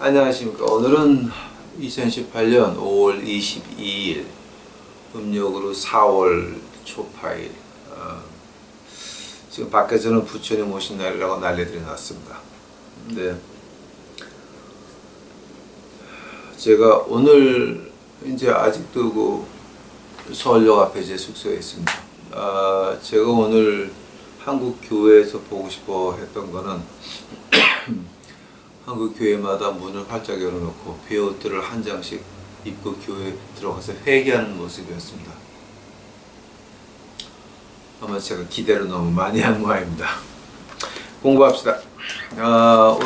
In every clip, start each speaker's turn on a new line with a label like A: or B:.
A: 안녕하십니까. 오늘은 2018년 5월 22일 음력으로 4월 초파일. 지금 밖에서는 부처님 오신 날이라고 난리들이 났습니다. 근데 제가 오늘 이제 아직도 그 서울역 앞에 제 숙소에 있습니다. 제가 오늘 한국 교회에서 보고 싶어 했던 거는 한국 교회마다 문을 활짝 열어놓고 배옷들을 한 장씩 입고 교회에 들어가서 회개하는 모습이었습니다. 아마 제가 기대를 너무 많이 한 모양입니다. 공부합시다.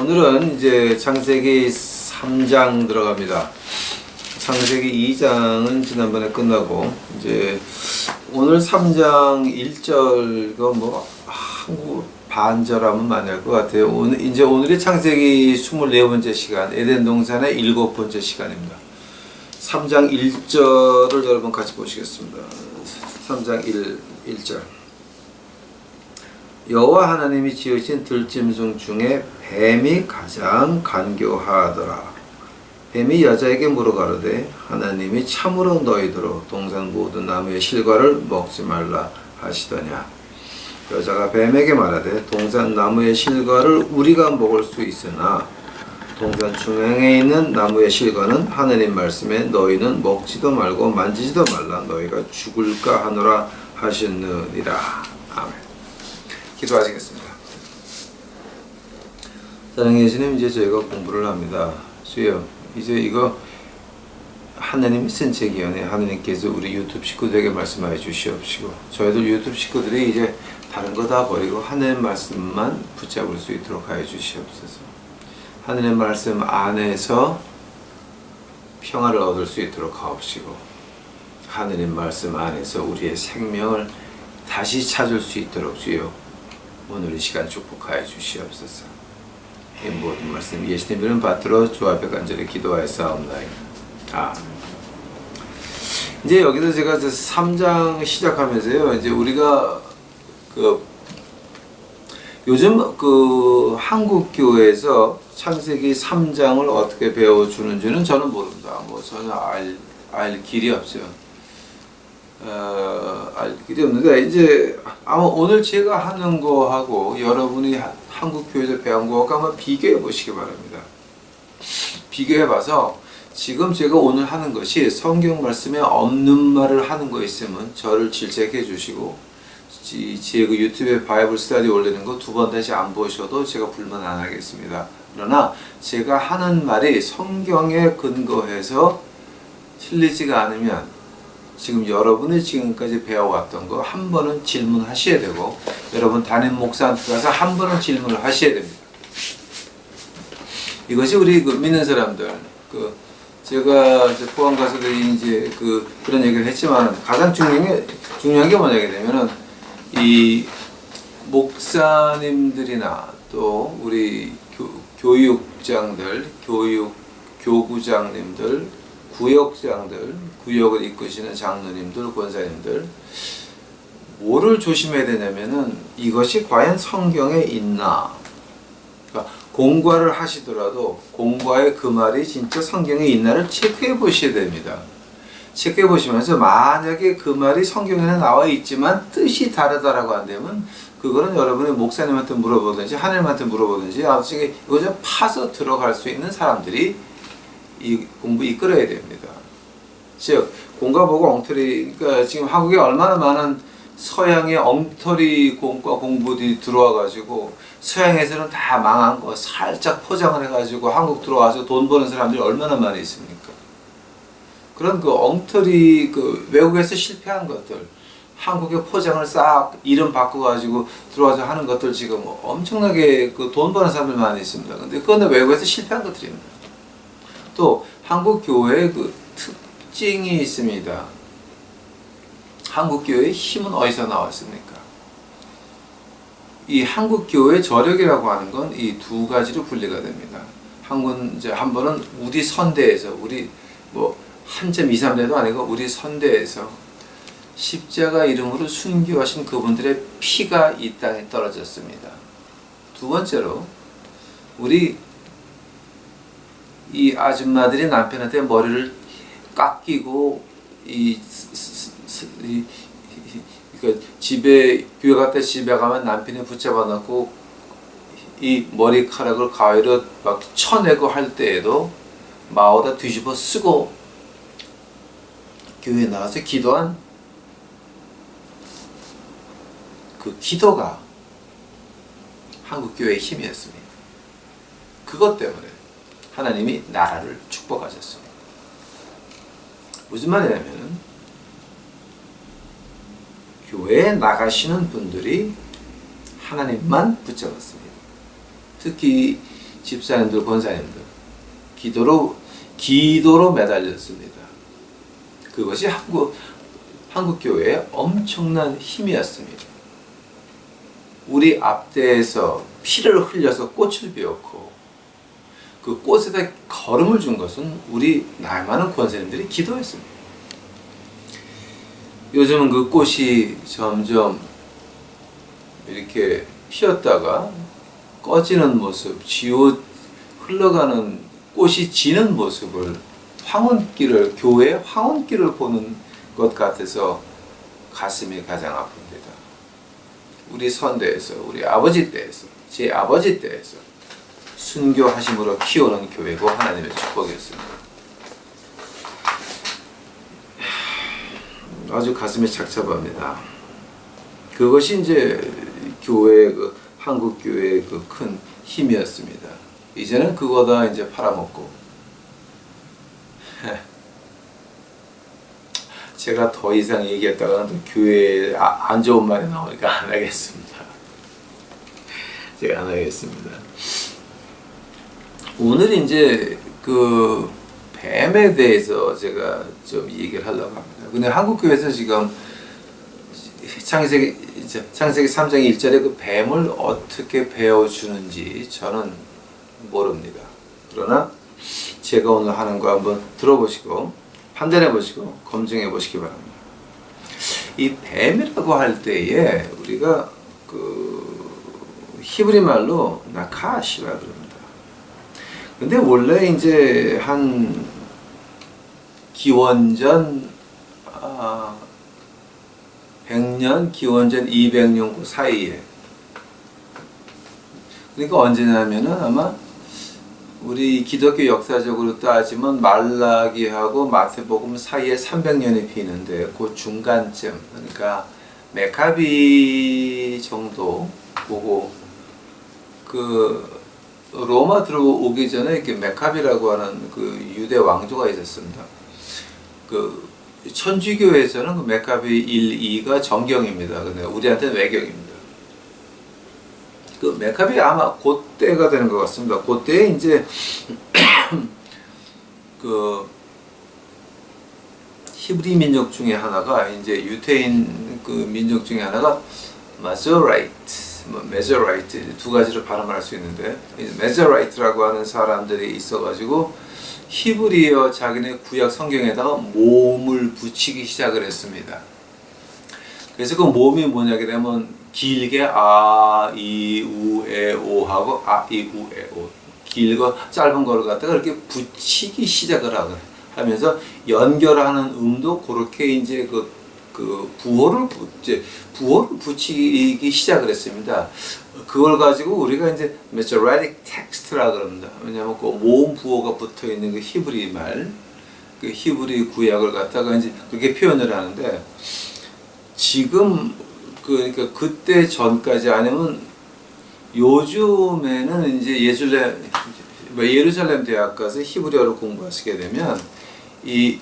A: 오늘은 이제 창세기 3장 들어갑니다. 창세기 2장은 지난번에 끝나고 이제 오늘 3장 1절가 뭐 한국 반절하면 많이 할 것 같아요. 오늘이 창세기 24번째 시간, 에덴 동산의 7번째 시간입니다. 3장 1절을 여러분 같이 보시겠습니다. 3장 1절. 여호와 하나님이 지으신 들짐승 중에 뱀이 가장 간교하더라. 뱀이 여자에게 물어가로되 하나님이 참으로 너희더러 동산 모든 나무의 실과를 먹지 말라 하시더냐. 여자가 뱀에게 말하되 동산 나무의 실과를 우리가 먹을 수 있으나 동산 중앙에 있는 나무의 실과는 하나님 말씀에 너희는 먹지도 말고 만지지도 말라 너희가 죽을까 하노라 하셨느니라. 아멘. 기도하시겠습니다. 사랑의 예수님, 이제 저희가 공부를 합니다. 주여, 이제 이거 하나님이 쓴 책이오니 하나님께서 우리 유튜브 식구들에게 말씀하여 주시옵시고 저희들 유튜브 식구들이 이제 다른 거 다 버리고 하나님 말씀만 붙잡을 수 있도록 하여 주시옵소서. 하나님 말씀 안에서 평화를 얻을 수 있도록 하옵시고 하나님 말씀 안에서 우리의 생명을 다시 찾을 수 있도록 주여 오늘 이 시간 축복하여 주시옵소서. 이 모든 말씀 예수님 이름 받들어 주 앞에 간절히 기도하였사옵나이다. 아멘. 이제 여기서 제가 3장 시작하면서요, 이제 우리가 요즘 한국 교회에서 창세기 3장을 어떻게 배워주는지는 저는 모릅니다. 뭐 전혀 알 길이 없죠. 알 길이 없는데 이제 아마 오늘 제가 하는 거하고 여러분이 한국 교회에서 배운 거하고 한번 비교해 보시기 바랍니다. 비교해 봐서 지금 제가 오늘 하는 것이 성경 말씀에 없는 말을 하는 거 있으면 저를 질책해 주시고 제 그 유튜브에 바이블 스터디 올리는 거 2번 다시 안 보셔도 제가 불만 안 하겠습니다. 그러나 제가 하는 말이 성경에 근거해서 틀리지가 않으면 지금 여러분이 지금까지 배워왔던 거 한 번은 질문하셔야 되고 여러분 담임 목사한테 가서 한 번은 질문을 하셔야 됩니다. 이것이 우리 믿는 사람들 제가 이제 포항 가서들이 이제 그런 얘기를 했지만 가장 중요한 게 뭐냐게 되면은 이 목사님들이나 또 우리 교육장들, 교구장님들, 구역장들, 구역을 이끄시는 장로님들, 권사님들 뭐를 조심해야 되냐면은 이것이 과연 성경에 있나? 그러니까 공과를 하시더라도 공과의 그 말이 진짜 성경에 있나를 체크해 보셔야 됩니다. 체크해 보시면서 만약에 그 말이 성경에는 나와 있지만 뜻이 다르다라고 한다면 그거는 여러분이 목사님한테 물어보든지 하나님한테 물어보든지 아무튼 이거 좀 파서 들어갈 수 있는 사람들이 이 공부 이끌어야 됩니다. 즉 공과 보고 엉터리, 그러니까 지금 한국에 얼마나 많은 서양의 엉터리 공과 공부들이 들어와가지고 서양에서는 다 망한 거 살짝 포장을 해가지고 한국 들어와서 돈 버는 사람들이 얼마나 많이 있습니까? 그런 엉터리 외국에서 실패한 것들 한국에 포장을 싹 이름 바꿔가지고 들어와서 하는 것들 지금 엄청나게 돈 버는 사람들 많이 있습니다. 근데 그건 외국에서 실패한 것들입니다. 또 한국 교회의 특징이 있습니다. 한국 교회의 힘은 어디서 나왔습니까? 이 한국 교회의 저력이라고 하는 건 이 두 가지로 분리가 됩니다. 한 번은 우리 선대에서 우리 한점 2, 3대도 아니고 우리 선대에서 십자가 이름으로 순교하신 그분들의 피가 이 땅에 떨어졌습니다. 두 번째로 우리 이 아줌마들이 남편한테 머리를 깎이고 그러니까 집에 교회 갔다 집에 가면 남편이 붙잡아 놓고 이 머리카락을 가위로 막 쳐내고 할 때에도 마오다 뒤집어 쓰고 교회에 나가서 기도한 그 기도가 한국 교회의 힘이었습니다. 그것 때문에 하나님이 나라를 축복하셨습니다. 무슨 말이냐면 교회에 나가시는 분들이 하나님만 붙잡았습니다. 특히 집사님들, 권사님들 기도로 매달렸습니다. 그것이 한국 교회의 엄청난 힘이었습니다. 우리 앞대에서 피를 흘려서 꽃을 피웠고 그 꽃에다 걸음을 준 것은 우리 나이 많은 권사님들이 기도했습니다. 요즘은 그 꽃이 점점 이렇게 피었다가 꺼지는 모습, 흘러가는 꽃이 지는 모습을 교회의 황혼길을 보는 것 같아서 가슴이 가장 아픕니다. 우리 선대에서, 우리 아버지 때에서, 제 아버지 때에서 순교하심으로 키우는 교회고 하나님의 축복이었습니다. 아주 가슴이 착잡합니다. 그것이 이제 한국 교회의 그 큰 힘이었습니다. 이제는 그거 다 이제 팔아먹고 제가 더 이상 얘기했다가는 교회에 안 좋은 말이 나오니까 안 하겠습니다. 제가 안 하겠습니다. 오늘 이제 그 뱀에 대해서 제가 좀 얘기를 하려고 합니다. 근데 한국 교회에서 지금 창세기 3장 1절에 그 뱀을 어떻게 배워주는지 저는 모릅니다. 그러나 제가 오늘 하는 거 한번 들어보시고 판단해 보시고 검증해 보시기 바랍니다. 이 뱀이라고 할 때에 우리가 그 히브리 말로 나카시라 그럽니다. 근데 원래 이제 한 기원전 100년, 기원전 200년 사이에, 그러니까 언제냐면은 아마 우리 기독교 역사적으로 따지면 말라기하고 마태복음 사이에 300년이 비는데 그 중간쯤, 그러니까 메카비 정도 보고 그 로마 들어오기 전에 이렇게 메카비라고 하는 그 유대 왕조가 있었습니다. 그 천주교에서는 그 메카비 1, 2가 정경입니다. 근데 우리한테는 외경입니다. 그 메카비 아마 그때가 되는 것 같습니다. 그때 이제 그 히브리 민족 중에 하나가 이제 유태인 그 민족 중에 하나가 메저라이트 두 가지로 발음할 수 있는데 메저라이트라고 하는 사람들이 있어가지고 히브리어 자기네 구약 성경에다가 몸을 붙이기 시작을 했습니다. 그래서 그 몸이 뭐냐게 되면 길게 아, 이, 우, 에, 오 하고 아, 이, 우, 에, 오 길고 짧은 거를 갖다가 이렇게 붙이기 시작을 하면서 연결하는 음도 그렇게 이제 그 부호를 붙이기 시작을 했습니다. 그걸 가지고 우리가 이제 Masoretic text라 그럽니다. 왜냐하면 그 모음 부호가 붙어 있는 그 히브리 말, 그 히브리 구약을 갖다가 이제 그렇게 표현을 하는데 지금 그러니까 그때 전까지 아니면 요즘에는 이제 예루살렘 대학 가서 히브리어를 공부하시게 되면 이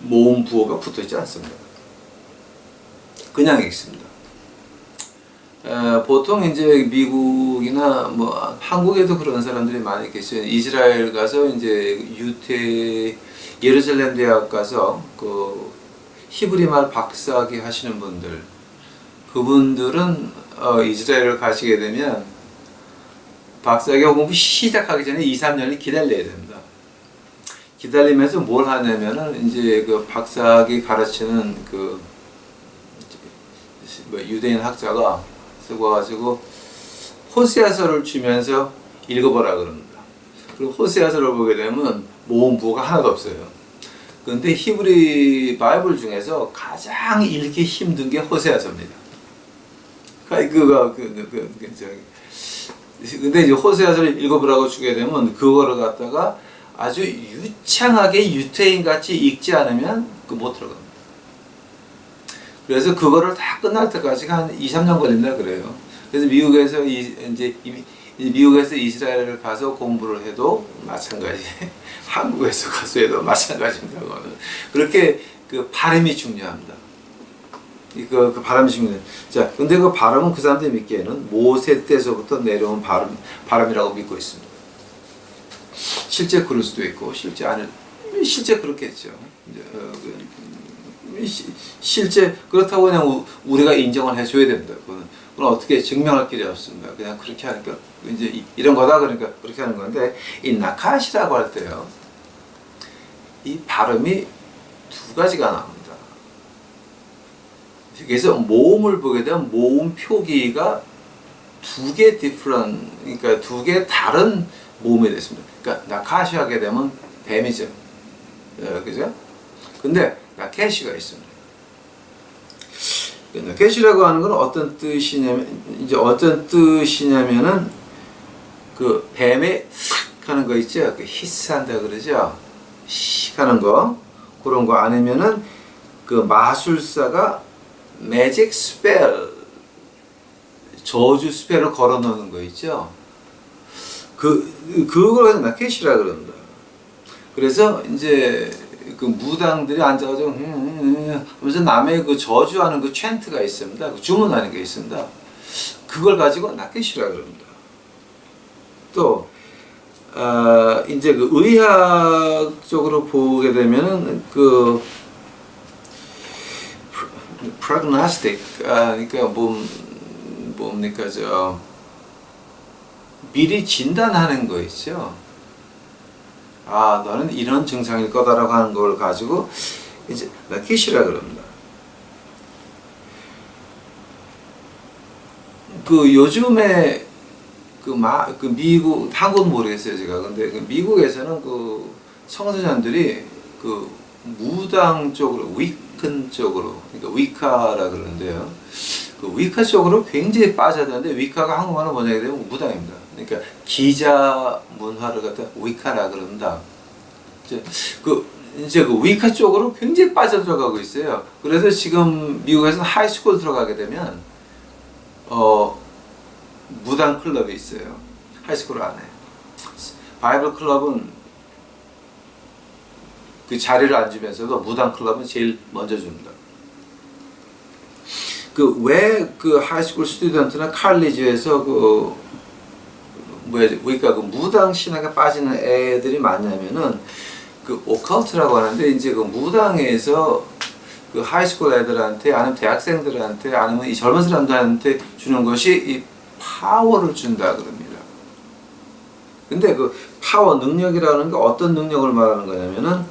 A: 모음 부호가 붙어 있지 않습니다. 그냥 읽습니다. 보통 이제 미국이나 뭐 한국에도 그런 사람들이 많이 계셔요. 이스라엘 가서 이제 예루살렘 대학 가서 그 히브리 말 박사학위 하시는 분들, 그분들은 이스라엘을 가시게 되면 박사학위 공부 시작하기 전에 2, 3년을 기다려야 됩니다. 기다리면서 뭘 하냐면은 이제 그 박사학위 가르치는 그 유대인 학자가 쓰고 가지고 호세아서를 주면서 읽어보라 그럽니다. 그리고 호세아서를 보게 되면 모음부호가 하나도 없어요. 그런데 히브리 바이블 중에서 가장 읽기 힘든 게 호세아서입니다. 근데 이제 호세아서를 읽어보라고 주게 되면 그거를 갖다가 아주 유창하게 유태인 같이 읽지 않으면 못 들어갑니다. 그래서 그거를 다 끝날 때까지 한 2, 3년 걸린다 그래요. 그래서 미국에서 이스라엘을 가서 공부를 해도 마찬가지, 한국에서 가서 해도 마찬가지입니다. 그렇게 그 발음이 중요합니다. 그 발음이 중요해요. 자, 근데 그 발음은 그 사람들이 믿기에는 모세 때서부터 내려온 발음이라고 믿고 있습니다. 실제 그럴 수도 있고, 실제 그렇겠죠. 실제 그렇다고 그냥 우리가 인정을 해줘야 됩니다. 그건 어떻게 증명할 길이 없습니다. 그냥 그렇게 하니까 이제 이런 거다 그러니까 그렇게 하는 건데, 이 나카시라고 할 때요, 이 발음이 두 가지가 나옵니다. 그래서 모음을 보게 되면 모음 표기가 두 개 그러니까 두 개 다른 모음이 됐습니다. 그러니까 나카시 하게 되면 뱀이죠. 그죠? 근데 나케시가 있습니다. 나케시라고 하는 건 어떤 뜻이냐면은 그 뱀의 하는 거 있죠? 그 히스한다 그러죠? 씩 하는 거, 그런 거. 아니면은 그 마술사가 매직 스펠, 저주 스펠을 걸어 놓는 거 있죠? 그걸 나케시라 그럽니다. 그래서 이제 그 무당들이 앉아가지고 하면서 남의 그 저주하는 그 챈트가 있습니다. 주문하는 게 있습니다. 그걸 가지고 나케시라 그럽니다. 또 이제 그 의학적으로 보게 되면은 그 prognostic, 그러니까 뭡니까 미리 진단하는 거 있죠. 너는 이런 증상일 거다라고 하는 걸 가지고 이제 나케시라 그럽니다. 그 요즘에 미국, 한국은 모르겠어요 제가. 근데 미국에서는 그 청소년들이 그 무당 쪽으로, 위큰 쪽으로, 그러니까 위카라 그러는데요. 그 위카 쪽으로 굉장히 빠져드는데, 위카가 한국말로 뭐냐 되면 무당입니다. 그러니까 기자 문화를 갖다 위카라 그런다. 이제 그 위카 쪽으로 굉장히 빠져들어가고 있어요. 그래서 지금 미국에서 하이스쿨 들어가게 되면 무당 클럽이 있어요. 하이스쿨 안에. 바이블 클럽은 그 자리를 안 주면서도 무당 클럽은 제일 먼저 줍니다. 왜 그 하이스쿨 스튜던트나 칼리지에서 그러니까 그 무당 신학에 빠지는 애들이 많냐면은 그 오컬트라고 하는데, 이제 그 무당에서 그 하이스쿨 애들한테, 아니면 대학생들한테, 아니면 이 젊은 사람들한테 주는 것이 이 파워를 준다 그럽니다. 근데 그 파워, 능력이라는 게 어떤 능력을 말하는 거냐면은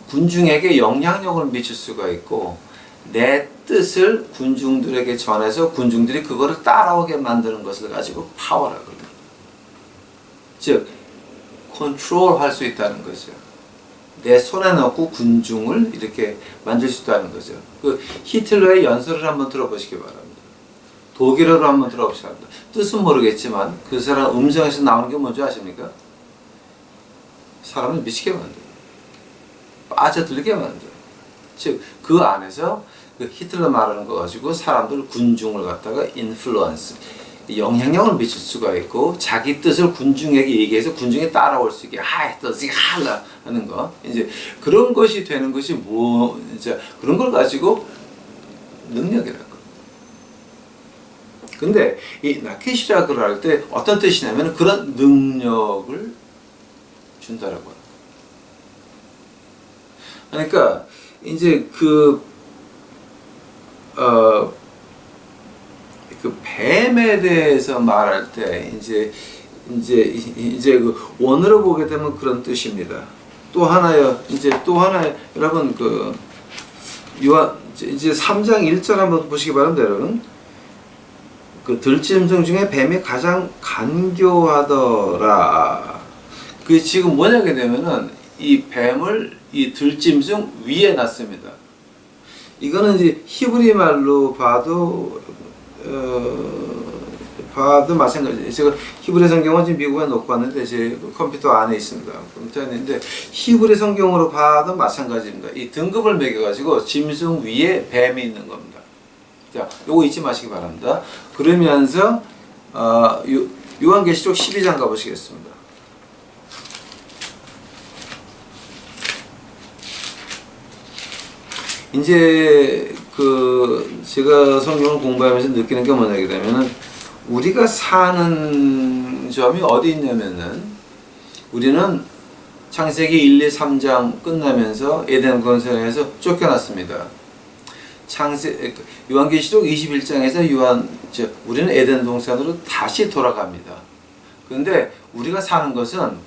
A: 군중에게 영향력을 미칠 수가 있고, 내 뜻을 군중들에게 전해서 군중들이 그거를 따라오게 만드는 것을 가지고 파워라고 합니다. 즉, 컨트롤할 수 있다는 거죠. 내 손에 넣고 군중을 이렇게 만들 수 있다는 거죠. 그 히틀러의 연설을 한번 들어보시기 바랍니다. 독일어로 한번 들어보시기 바랍니다. 뜻은 모르겠지만 그 사람 음성에서 나오는 게 뭔지 아십니까? 사람을 미치게 만들어요. 빠져들게 만들어요. 즉, 그 안에서 그 히틀러 말하는 거 가지고 사람들, 군중을 갖다가 인플루언스, 영향력을 미칠 수가 있고, 자기 뜻을 군중에게 얘기해서 군중이 따라올 수 있게 뜻이 할라 하는 거, 이제 그런 것이 되는 것이 이제 그런 걸 가지고 능력이라고. 근데 이 나케시라고 할 때 어떤 뜻이냐면 그런 능력을 준다라고 합니다. 그러니까 이제 그 뱀에 대해서 말할 때 이제 그 원어로 보게 되면 그런 뜻입니다. 또 하나요. 여러분 이제 3장 1절 한번 보시기 바랍니다, 여러분. 그 들짐승 중에 뱀이 가장 간교하더라. 그 지금 뭐냐게 되면은 이 뱀을 이 들짐승 위에 놨습니다. 이거는 이제 히브리 말로 봐도 마찬가지. 제가 히브리 성경은 지금 미국에 놓고 왔는데 제 컴퓨터 안에 있습니다. 컴퓨터 안에 있는데 히브리 성경으로 봐도 마찬가지입니다. 이 등급을 매겨가지고 짐승 위에 뱀이 있는 겁니다. 자, 요거 잊지 마시기 바랍니다. 그러면서 요한계시록 12장 가보시겠습니다. 이제 제가 성경을 공부하면서 느끼는 게 뭐냐게 되면은 우리가 사는 점이 어디 있냐면은 우리는 창세기 1, 2, 3장 끝나면서 에덴 건설에서 쫓겨났습니다. 요한계시록 21장에서 우리는 에덴 동산으로 다시 돌아갑니다. 그런데 우리가 사는 것은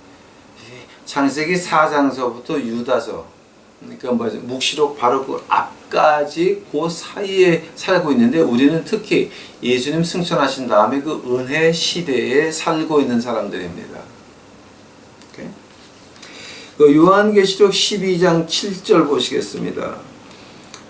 A: 창세기 4장서부터 유다서, 그러니까 묵시록 바로 그 앞까지 그 사이에 살고 있는데 우리는 특히 예수님 승천하신 다음에 그 은혜 시대에 살고 있는 사람들입니다. 오케이? 그 요한계시록 12장 7절 보시겠습니다.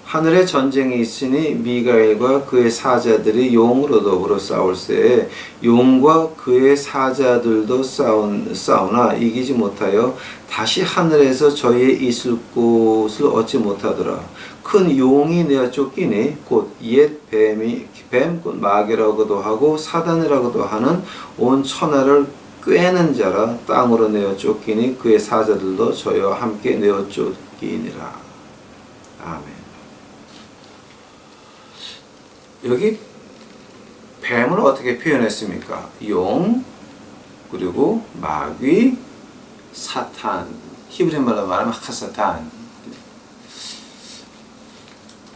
A: 하늘에 전쟁이 있으니 미가엘과 그의 사자들이 용으로 더불어 싸울세 용과 그의 사자들도 싸우나 이기지 못하여 다시 하늘에서 저희의 있을 곳을 얻지 못하더라. 큰 용이 내어 쫓기니 곧 옛 뱀 곧 마귀라고도 하고 사단이라고도 하는 온 천하를 꿰는 자라. 땅으로 내어 쫓기니 그의 사자들도 저희와 함께 내어 쫓기니라. 아멘. 여기 뱀을 어떻게 표현했습니까? 용, 그리고 마귀, 사탄. 히브리 말로 말하면 하사탄.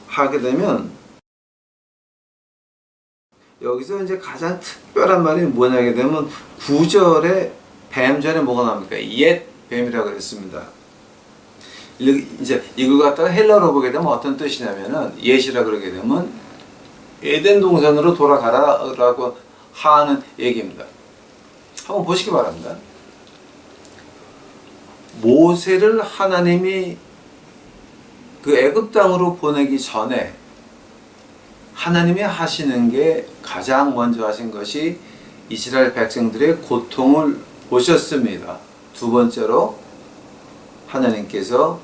A: 하게 되면 여기서 이제 가장 특별한 말이 뭐냐게 되면 9절에 뱀 전에 뭐가 나옵니까? 옛 뱀이라고 그랬습니다. 이제 이걸 갖다가 헬라어로 보게 되면 어떤 뜻이냐면은 옛이라 그러게 되면 에덴 동산으로 돌아가라라고 하는 얘기입니다. 한번 보시기 바랍니다. 모세를 하나님이 그 애굽 땅으로 보내기 전에 하나님이 하시는 게 가장 먼저 하신 것이 이스라엘 백성들의 고통을 보셨습니다. 두 번째로 하나님께서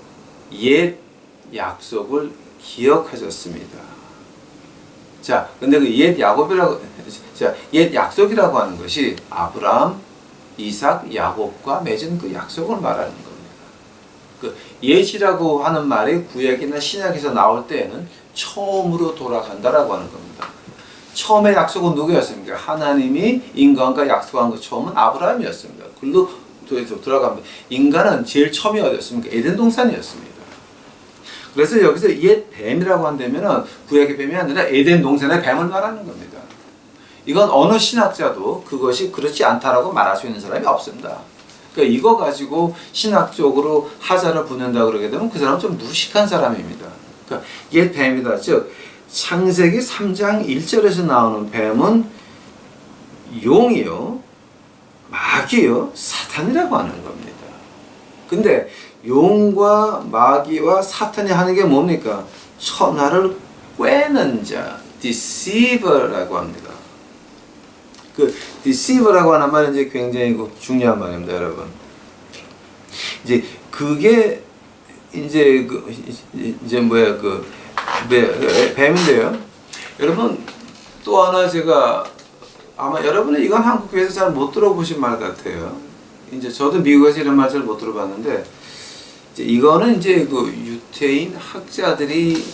A: 옛 약속을 기억하셨습니다. 자, 근데 그 옛 약속이라고 하는 것이 아브라함, 이삭, 야곱과 맺은 그 약속을 말하는 겁니다. 그 옛이라고 하는 말이 구약이나 신약에서 나올 때에는 처음으로 돌아간다라고 하는 겁니다. 처음에 약속은 누구였습니까? 하나님이 인간과 약속한 그 처음은 아브라함이었습니다. 그걸로 돌아갑니다. 인간은 제일 처음이 어디였습니까? 에덴 동산이었습니다. 그래서 여기서 옛 뱀이라고 한다면은 구약의 뱀이 아니라 에덴 동산의 뱀을 말하는 겁니다. 이건 어느 신학자도 그것이 그렇지 않다라고 말할 수 있는 사람이 없습니다. 그러니까 이거 가지고 신학적으로 하자를 붙는다 그러게 되면 그 사람은 좀 무식한 사람입니다. 그러니까 옛 뱀이다. 즉 창세기 3장 1절에서 나오는 뱀은 용이요, 마귀요, 사탄이라고 하는 겁니다. 근데 용과 마귀와 사탄이 하는 게 뭡니까? 천하를 꿰는 자, deceiver라고 합니다. 그 deceiver라고 하는 말은 이제 굉장히 중요한 말입니다, 여러분. 이제 그게 이제 뱀인데요. 여러분 또 하나 제가 아마 여러분은 이건 한국 교회에서 잘 못 들어보신 말 같아요. 이제 저도 미국에서 이런 말 잘 못 들어봤는데 이거는 이제 그 유태인 학자들이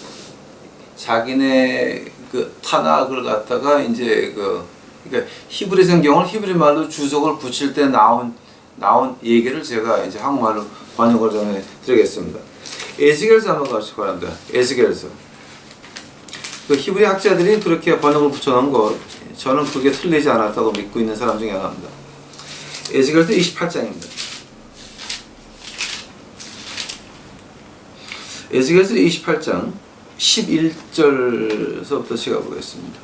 A: 자기네 그 타낙을 갖다가 이제 그러니까 히브리 성경을 히브리 말로 주석을 붙일 때 나온 얘기를 제가 이제 한국말로 번역을 전해 드리겠습니다. 에스겔서 한번 가시기 바랍니다. 에스겔서. 그 히브리 학자들이 그렇게 번역을 붙여놓은 거 저는 그게 틀리지 않았다고 믿고 있는 사람 중에 하나입니다. 에스겔서 28장입니다. 에스겔서 28장 11절서부터 제가 보겠습니다.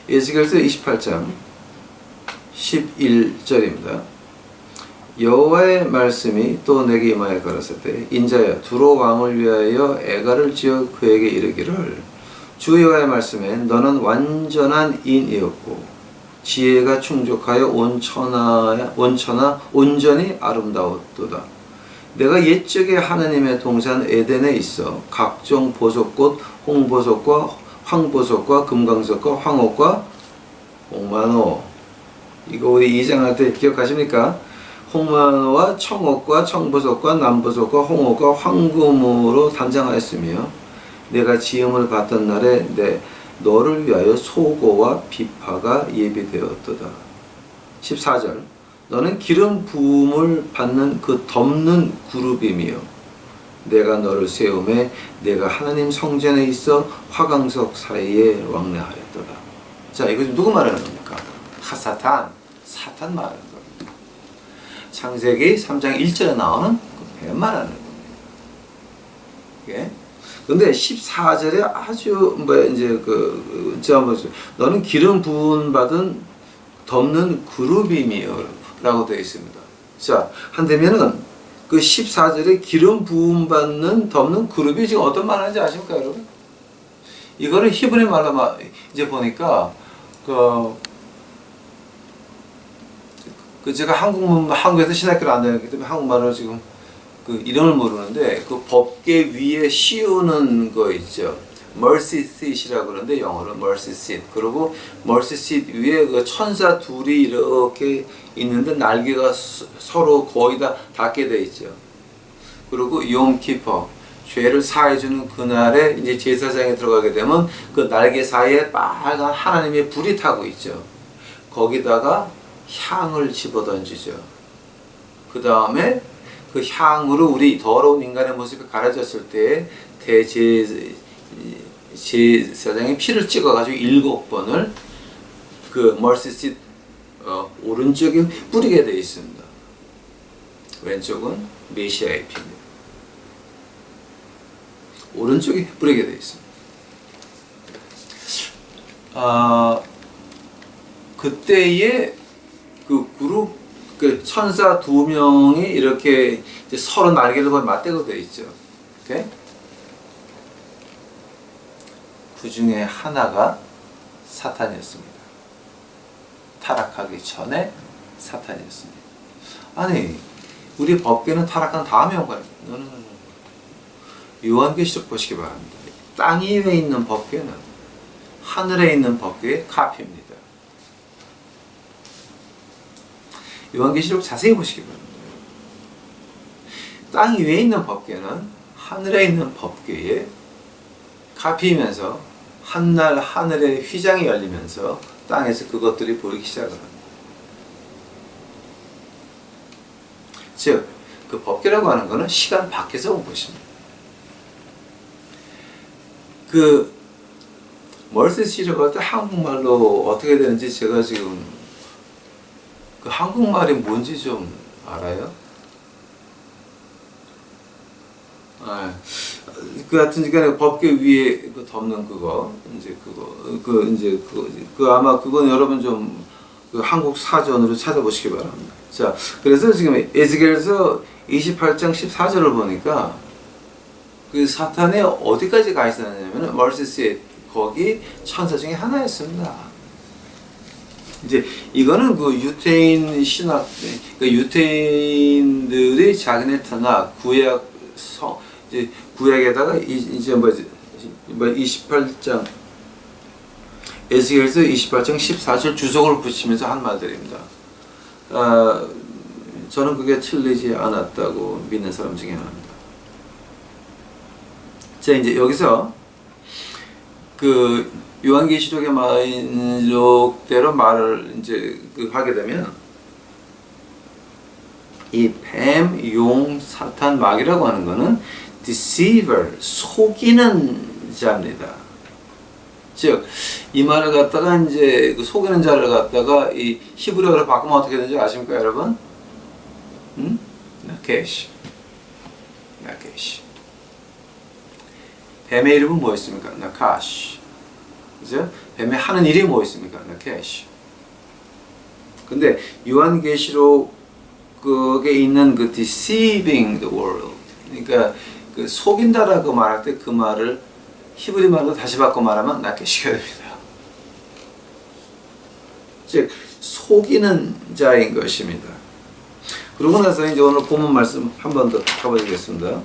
A: 에스겔서 28장 11절입니다. 여호와의 말씀이 또 내게 임하여 가라사대 인자야 두로 왕을 위하여 애가를 지어 그에게 이르기를 주 여호와의 말씀에 너는 완전한 인이었고 지혜가 충족하여 온전히 아름다웠도다. 내가 옛적에 하나님의 동산 에덴에 있어 각종 보석꽃 홍보석과 황보석과 금강석과 황옥과 홍만호, 이거 우리 2장 할 때 기억하십니까? 홍만호와 청옥과 청보석과 남보석과 홍옥과 황금으로 단장하였으며 내가 지음을 받던 날에 너를 위하여 소고와 비파가 예비되었도다. 14절 너는 기름 부음을 받는 그 덮는 그룹이며 내가 너를 세우매 내가 하나님 성전에 있어 화강석 사이에 왕래하였도다. 자, 이거 누구 말하는 겁니까? 사탄 말하는 겁니다. 창세기 3장 1절에 나오는 그 뱀 말하는 겁니다. 예? 근데 14절에 아주 너는 기름 부음 받은 덮는 그룹이며 라고 되어 있습니다. 자, 한다면은 그 14절에 기름 부음 받는 덮는 그룹이 지금 어떤 말 하는지 아십니까, 여러분? 이거를 히브리 말로 이제 보니까 제가 한국에서 신학교를 안 다녔기 때문에 한국말로 지금 그 이름을 모르는데 그 법계 위에 씌우는 거 있죠. mercy seat이라고 그러는데 영어로 mercy seat. 그리고 mercy seat 위에 그 천사 둘이 이렇게 있는데 날개가 서로 거의 다 닿게 돼 있죠. 그리고 욤키퍼 죄를 사해주는 그날에 이제 제사장에 들어가게 되면 그 날개 사이에 빨간 하나님의 불이 타고 있죠. 거기다가 향을 집어던지죠. 그 다음에 그 향으로 우리 더러운 인간의 모습이 가려졌을 때 제사장이 피를 찍어가지고 7번을 그 머시시트 오른쪽에 뿌리게 되어 있습니다. 왼쪽은 메시아의 피입니다. 오른쪽에 뿌리게 되어 있습니다. 그때의 그 그룹 그 천사 2명이 이렇게 이제 서로 날개를 거의 맞대고 되어 있죠. 오케이? 그 중에 하나가 사탄이었습니다. 타락하기 전에 사탄이었습니다. 아니, 우리 법계는 타락한 다음에 온 거예요. 요한계시록 보시기 바랍니다. 땅 위에 있는 법계는 하늘에 있는 법계의 카피입니다. 요한계시록 자세히 보시기 바랍니다. 땅 위에 있는 법계는 하늘에 있는 법계의 카피이면서 한날 하늘의 휘장이 열리면서 땅에서 그것들이 보이기 시작을 합니다. 즉, 그 법계라고 하는 것은 시간 밖에서 온 것입니다. 그 멀스시라고 할 때 한국말로 어떻게 되는지 제가 지금 그 한국말이 뭔지 좀 알아요? 그 같은 간에 법계 위에 그 덮는 그거 아마 그건 여러분 좀 그 한국 사전으로 찾아보시기 바랍니다. 자, 그래서 지금 에스겔서 28장 14절을 보니까 그 사탄이 어디까지 가 있었냐면 멀시시에 거기 천사 중에 하나였습니다. 이제 이거는 그 유태인 신학, 그 유태인들이 자기네 탄악 이제 구약에다가 이제 28장 에스겔서 28장 14절 주석을 붙이면서 한 말들입니다. 저는 그게 틀리지 않았다고 믿는 사람 중에 하나입니다. 자, 이제 여기서 그 요한계시록의 말록대로 말을 이제 하게 되면 이 뱀, 용, 사탄, 마귀라고 하는 것은 deceiver, 속이는 자입니다. 즉, 이 말을 갖다가 이제 그 속이는 자를 갖다가 이 히브리어로 바꾸면 어떻게 되는지 아십니까, 여러분? 나케시. 뱀의 이름은 뭐였습니까? 나카시. 그죠? 뱀이 하는 일이 뭐 있습니까? cash. 근데 요한계시록 그게 있는 그 deceiving the world, 그러니까 그 속인다라고 말할 때 그 말을 히브리 말로 다시 바꿔 말하면 낫게시켜야 됩니다. 즉 속이는 자인 것입니다. 그러고 나서 이제 오늘 본문 말씀 한 번 더 가보겠습니다.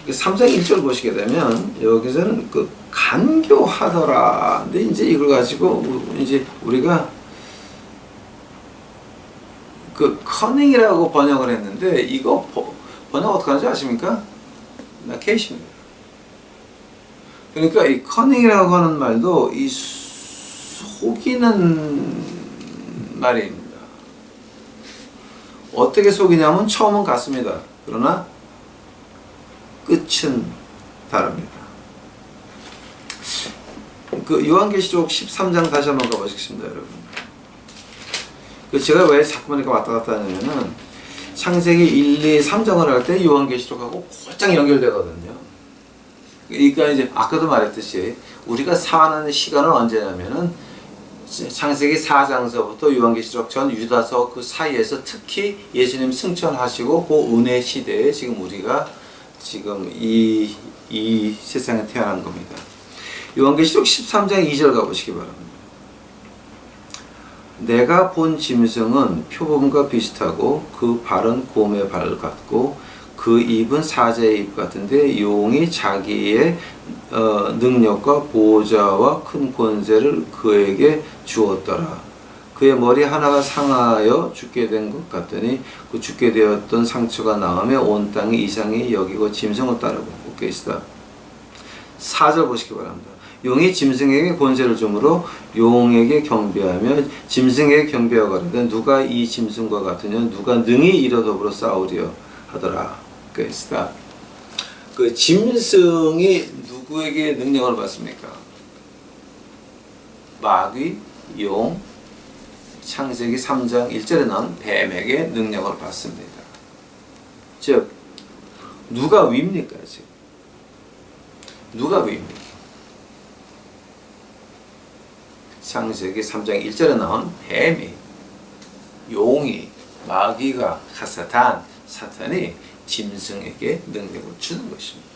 A: 3장 1절 보시게 되면 여기서는 그 간교하더라. 근데 이제 이걸 가지고 이제 우리가 그 커닝이라고 번역을 했는데 이거 번역 어떻게 하는지 아십니까? 케이십니다. 그러니까 이 커닝이라고 하는 말도 이 속이는 말입니다. 어떻게 속이냐면 처음은 같습니다. 그러나 끝은 다릅니다. 그 요한계시록 13장 다시 한번 가보시겠습니다, 여러분. 제가 왜 자꾸만 이렇게 왔다 갔다 하냐면은 창세기 1, 2, 3장을 할 때 요한계시록하고 곧장 연결되거든요. 그러니까 이제 아까도 말했듯이 우리가 사는 시간은 언제냐면은 창세기 4장서부터 요한계시록 전 유다서 그 사이에서 특히 예수님 승천하시고 그 은혜 시대에 지금 우리가 지금 이 세상에 태어난 겁니다. 요한계시록 13장 2절 가보시기 바랍니다. 내가 본 짐승은 표범과 비슷하고 그 발은 곰의 발 같고 그 입은 사자의 입 같은데 용이 자기의 능력과 보호자와 큰 권세를 그에게 주었더라. 그의 머리 하나가 상하여 죽게 된 것 같더니 그 죽게 되었던 상처가 나오며 온 땅이 이상히 여기고 짐승을 따르고 계시다. 4절 보시기 바랍니다. 용이 짐승에게 권세를 주므로 용에게 경배하며 짐승에게 경배하거든 누가 이 짐승과 같으냐 누가 능히 이로 더불어 싸우려 하더라. 그랬다. 그 짐승이 누구에게 능력을 받습니까? 마귀, 용, 창세기 3장 1절에 나온 뱀에게 능력을 받습니다. 즉 누가 위입니까? 지금 누가 위입니까? 창세기 3장 1절에 나온 뱀이, 용이, 마귀가, 사탄이 짐승에게 능력을 주는 것입니다.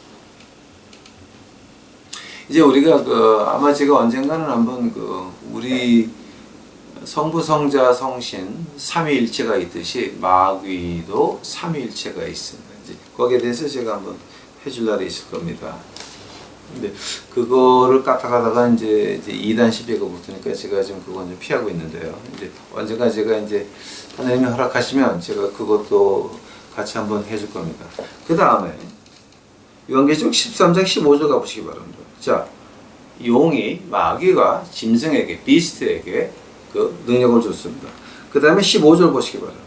A: 이제 우리가 아마 제가 언젠가는 한번 우리 성부, 성자, 성신 삼위일체가 있듯이 마귀도 삼위일체가 있습니다. 이제 거기에 대해서 제가 한번 해줄 날이 있을 겁니다. 근데 그거를 까딱하다가 이제 2단 시비가 붙으니까 제가 지금 그건 좀 피하고 있는데요. 이제 언젠가 제가 이제 하나님이 허락하시면 제가 그것도 같이 한번 해줄 겁니다. 그 다음에 요한계시록 13장 15절 가보시기 바랍니다. 자, 용이 마귀가 짐승에게 비스트에게 그 능력을 줬습니다. 그 다음에 15절 보시기 바랍니다.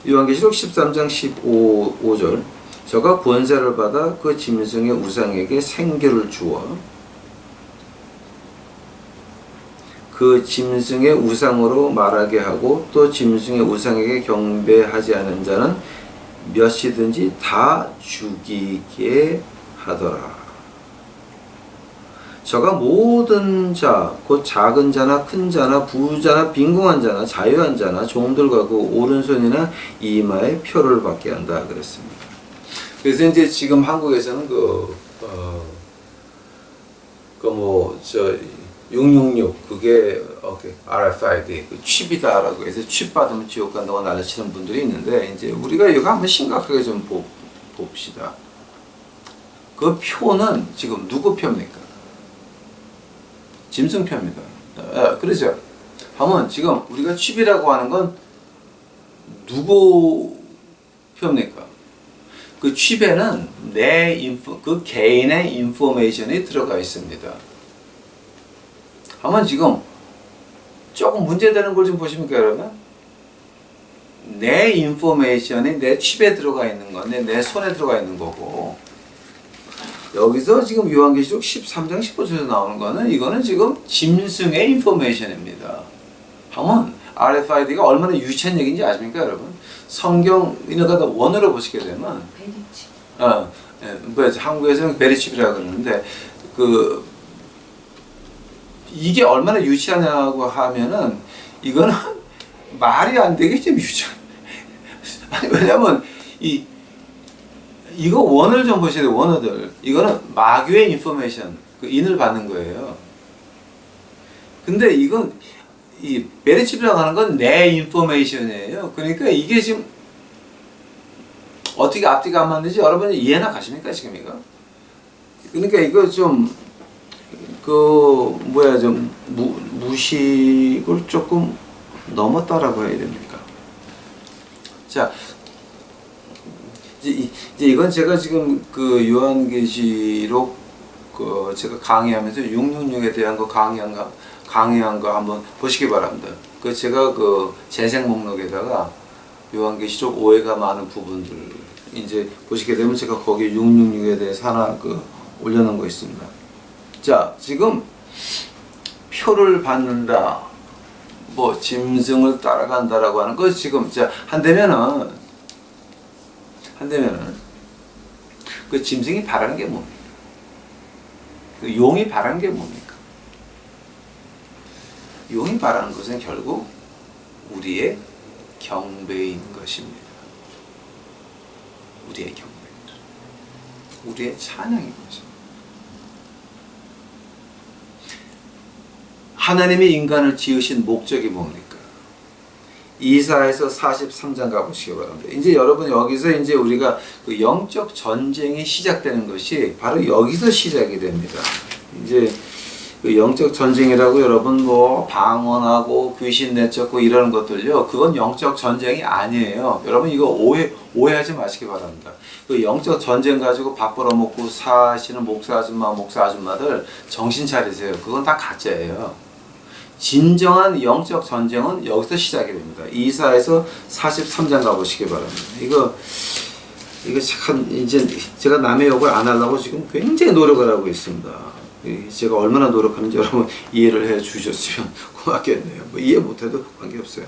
A: 요한계시록 13장 15절 저가 권세를 받아 그 짐승의 우상에게 생교를 주어 그 짐승의 우상으로 말하게 하고 또 짐승의 우상에게 경배하지 않은 자는 몇이든지 다 죽이게 하더라. 저가 모든 자, 곧 작은 자나 큰 자나 부자나 빈궁한 자나 자유한 자나 종들과 그 오른손이나 이마에 표를 받게 한다 그랬습니다. 그래서 이제 지금 한국에서는 666 그게 RFID 그 칩이다라고 해서 칩 받으면 지옥 간다고 난리치는 분들이 있는데 이제 우리가 이거 한번 심각하게 좀 봅시다. 그 표는 지금 누구 표입니까? 짐승 표입니다. 그렇죠? 하면 지금 우리가 칩이라고 하는 건 누구 표입니까? 그 칩에는 그 개인의 인포메이션이 들어가 있습니다. 하면 지금 조금 문제되는 걸 좀 보십니까, 여러분? 내 인포메이션이 내 칩에 들어가 있는 건데 내 손에 들어가 있는 거고 여기서 지금 요한계시록 13장 15절에서 나오는 거는 이거는 지금 짐승의 인포메이션입니다. 하면 RFID가 얼마나 유치한 얘기인지 아십니까, 여러분? 성경 이너가다 원어로 보시게 되면 한국에서는 베리칩이라고 그러는데 이게 얼마나 유치하냐고 하면은 이거는 말이 안 되게 좀 유치한. 아니, 왜냐면 이거 원어를 좀 보셔야 돼요. 원어들. 이거는 마귀의 인포메이션, 그 인을 받는 거예요. 근데 이건 이 메리츠비라고 하는 건 내 인포메이션이에요. 그러니까 이게 지금 어떻게 앞뒤가 안 맞는지 여러분이 이해나 가십니까 지금 이거? 그러니까 이거 좀 좀 무식을 조금 넘었다라고 해야 됩니까? 자, 이제 이건 제가 지금 그 요한계시록 제가 강의하면서 666에 대한 거 강의한 거 한번 보시기 바랍니다. 그 제가 그 재생 목록에다가 요한계시록 오해가 많은 부분들 이제 보시게 되면 제가 거기 666에 대해서 하나 올려놓은 거 있습니다. 자, 지금 표를 받는다, 뭐 짐승을 따라간다라고 하는 거 지금 한다면은 그 짐승이 바라는 게 뭡니까? 그 용이 바라는 게 뭡니까? 용이 바라는 것은 결국 우리의 경배인 것입니다. 우리의 경배, 우리의 찬양인 것입니다. 하나님이 인간을 지으신 목적이 뭡니까? 이사야서 43장 가보시기 바랍니다. 이제 여러분 여기서 이제 우리가 그 영적 전쟁이 시작되는 것이 바로 여기서 시작이 됩니다. 이제 그 영적 전쟁이라고 여러분 뭐 방언하고 귀신 내쫓고 이러는 것들요, 그건 영적 전쟁이 아니에요. 여러분 이거 오해하지 마시기 바랍니다. 그 영적 전쟁 가지고 밥 벌어먹고 사시는 목사 아줌마들 정신 차리세요. 그건 다 가짜예요. 진정한 영적 전쟁은 여기서 시작이 됩니다. 이사야서 43장 가보시기 바랍니다. 이거 참 이제 제가 남의 욕을 안 하려고 지금 굉장히 노력을 하고 있습니다. 제가 얼마나 노력하는지 여러분 이해를 해 주셨으면 고맙겠네요. 뭐 이해 못해도 관계없어요.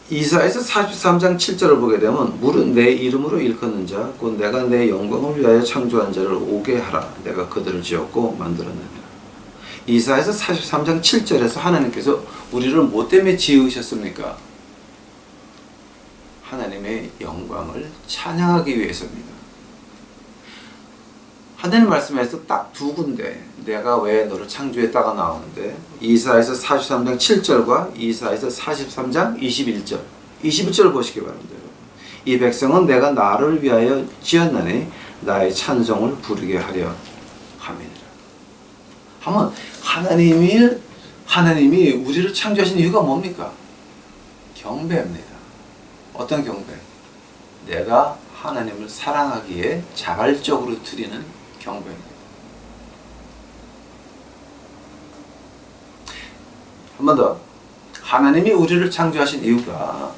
A: 이사야서 43장 7절을 보게 되면 무릇 내 이름으로 일컫는 자 곧 내가 내 영광을 위하여 창조한 자를 오게 하라. 내가 그들을 지었고 만들었느니라. 이사야서 43장 7절에서 하나님께서 우리를 뭐 때문에 지으셨습니까? 하나님의 영광을 찬양하기 위해서입니다. 하나님 말씀에서 딱 두 군데 내가 왜 너를 창조했다가 나오는데, 이사야서 43장 7절과 이사야서 43장 21절 21절 보시기 바랍니다. 이 백성은 내가 나를 위하여 지었나니 나의 찬송을 부르게 하려 함이니라. 하면 하나님이 우리를 창조하신 이유가 뭡니까? 경배입니다. 어떤 경배? 내가 하나님을 사랑하기에 자발적으로 드리는 경배입니다. 한 번 더. 하나님이 우리를 창조하신 이유가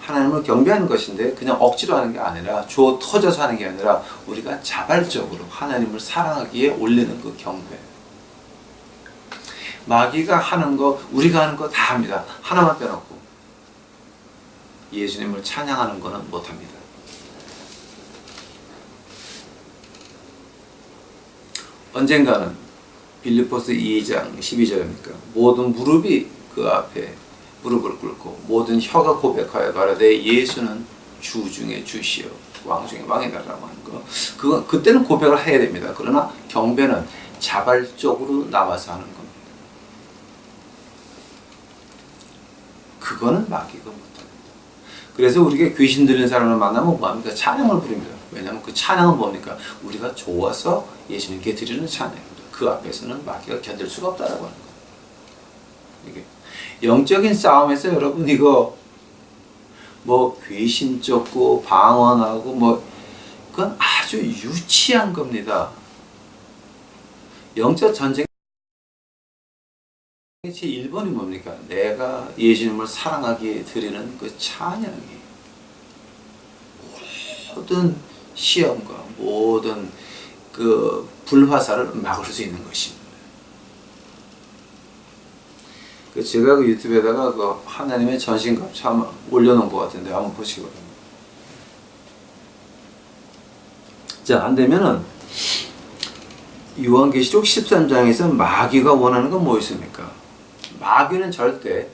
A: 하나님을 경배하는 것인데 그냥 억지로 하는 게 아니라 주어 터져서 하는 게 아니라 우리가 자발적으로 하나님을 사랑하기에 올리는 그 경배. 마귀가 하는 거, 우리가 하는 거 다 합니다. 하나만 빼놓고 예수님을 찬양하는 거는 못합니다. 언젠가는 빌립보서 2장 12절입니까? 모든 무릎이 그 앞에 무릎을 꿇고 모든 혀가 고백하여 가라되 예수는 주 중에 주시요 왕 중에 왕이다라고 하는 거. 그때는 고백을 해야 됩니다. 그러나 경배는 자발적으로 나와서 하는 겁니다. 그거는 마귀가 못합니다. 그래서 우리가 귀신 들린 사람을 만나면 뭐합니까? 찬양을 부릅니다. 왜냐하면 그 찬양은 뭡니까? 우리가 좋아서 예수님께 드리는 찬양입니다. 그 앞에서는 마귀가 견딜 수가 없다라고 하는 거예요. 이게 영적인 싸움에서 여러분 이거 뭐 귀신 쫓고 방언하고 뭐 그건 아주 유치한 겁니다. 영적 전쟁 제 1번이 뭡니까? 내가 예수님을 사랑하기에 드리는 그 찬양이 모든 시험과 모든 그 불화살을 막을 수 있는 것입니다. 제가 그 유튜브에다가 그 하나님의 전신갑 참 올려놓은 것 같은데 한번 보시기 바랍니다. 자, 안 되면은 요한계시록 13장에서 마귀가 원하는 건 뭐였습니까? 마귀는 절대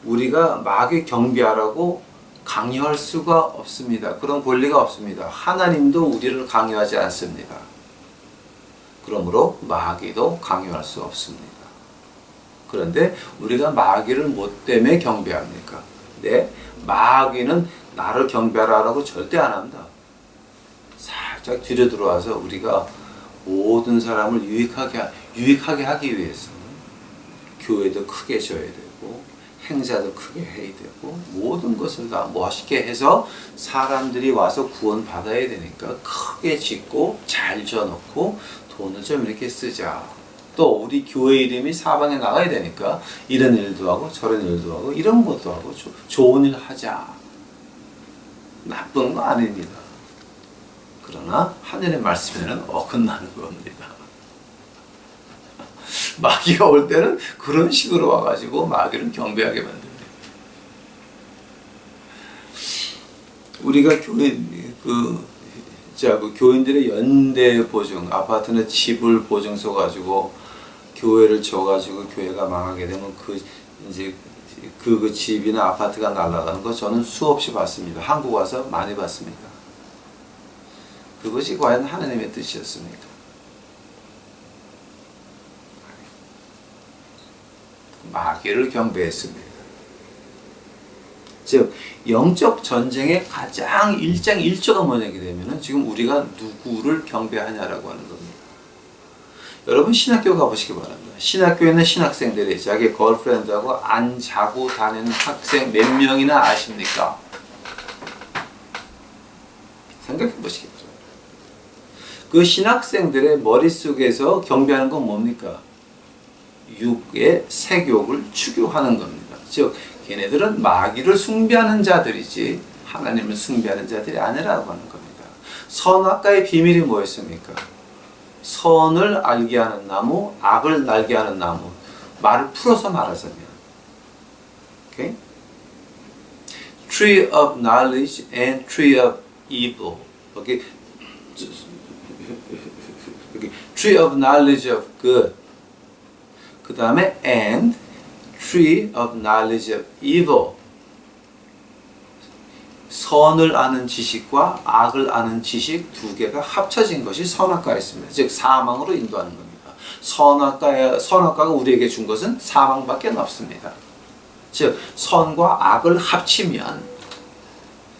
A: 우리가 마귀 경배하라고 강요할 수가 없습니다. 그런 권리가 없습니다. 하나님도 우리를 강요하지 않습니다. 그러므로 마귀도 강요할 수 없습니다. 그런데 우리가 마귀를 뭐 때문에 경배합니까? 네, 마귀는 나를 경배하라고 절대 안 한다. 살짝 뒤로 들어와서 우리가 모든 사람을 유익하게 하기 위해서 교회도 크게 져야 되고 행사도 크게 해야 되고 모든 것을 다 멋있게 해서 사람들이 와서 구원 받아야 되니까 크게 짓고 잘 져놓고 돈을 좀 이렇게 쓰자. 또 우리 교회 이름이 사방에 나가야 되니까 이런 일도 하고 저런 일도 하고 이런 것도 하고 좋은 일 하자. 나쁜 거 아닙니다. 그러나 하늘의 말씀에는 어긋나는 겁니다. 마귀가 올 때는 그런 식으로 와가지고 마귀를 경배하게 만듭니다. 우리가 교인들의 연대 보증, 아파트는 집을 보증서 가지고 교회를 져가지고 교회가 망하게 되면 그 집이나 아파트가 날아가는 거 저는 수없이 봤습니다. 한국 와서 많이 봤습니다. 그것이 과연 하나님의 뜻이었습니까? 마귀를 경배했습니다. 즉 영적 전쟁의 가장 1장 1조가 뭐냐게 되면은 지금 우리가 누구를 경배하냐라고 하는 겁니다. 여러분 신학교 가보시기 바랍니다. 신학교에 있는 신학생들이 자기 걸프렌드하고 안 자고 다니는 학생 몇 명이나 아십니까? 생각해 보시기 바랍니다. 그 신학생들의 머릿속에서 경배하는 건 뭡니까? 육의 색욕을 추구하는 겁니다. 즉 걔네들은 마귀를 숭배하는 자들이지 하나님을 숭배하는 자들이 아니라고 하는 겁니다. 선악과의 비밀이 뭐였습니까? 선을 알게 하는 나무, 악을 알게 하는 나무. 말을 풀어서 말하자면, okay? Tree of knowledge and tree of evil. Okay? Tree of knowledge of good. 그 다음에 and tree of knowledge of evil. 선을 아는 지식과 악을 아는 지식 두 개가 합쳐진 것이 선악과였습니다. 즉 사망으로 인도하는 겁니다. 선악과가 우리에게 준 것은 사망밖에 없습니다. 즉 선과 악을 합치면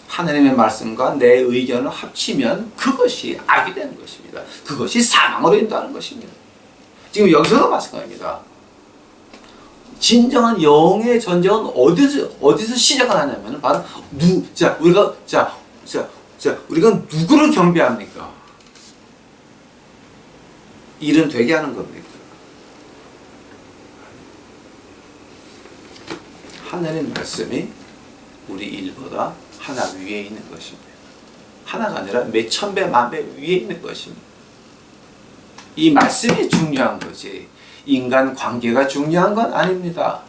A: 하나님의 말씀과 내 의견을 합치면 그것이 악이 되는 것입니다. 그것이 사망으로 인도하는 것입니다. 지금 여기서도 마찬가지입니다. 진정한 영의 전쟁은 어디서 시작을 하냐면 바로 우리가 누구를 경배합니까? 일은 되게 하는 겁니까? 하나님의 말씀이 우리 일보다 하나 위에 있는 것입니다. 하나가 아니라 몇 천 배, 만 배 위에 있는 것입니다. 이 말씀이 중요한 거지 인간 관계가 중요한 건 아닙니다.